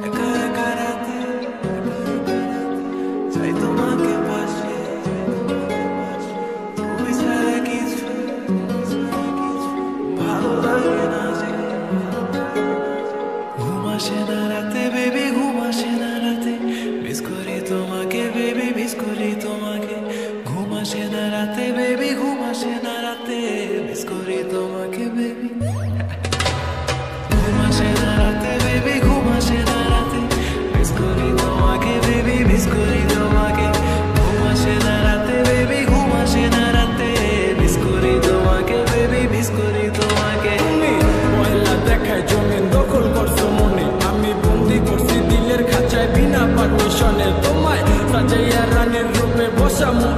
একা একা রাতে চাই তোমাকে পাশে, তুমি ছাড়া কিছু ভালো লাগে না যে। ঘুম আসে না রাতে বেবি, ঘুম আসে না রাতে, মিস করি তোমাকে বেবি, মিস করি তোমাকে। ঘুম আসে না রাতে বেবি, ঘুম আসে না রাতে, মিস করি তোমাকে বেবি। ঘুম আসে না রাতে বেবি, ঘুম আসে না রাতে, মিস করি তোমাকে বেবি, মিস করি তোমাকে। ঘুম আসে না রাতে বেবি, ঘুম আসে না রাতে, মিস করি তোমাকে বেবি, মিস করি তোমাকে। তুমি পয়লা দেখায় জমিন দখল করছো মনে, আমি বন্দি করছি দিলের খাঁচায় বিনা পারমিশনে। তোমায় সাজাইয়া রানীর রূপে বসামু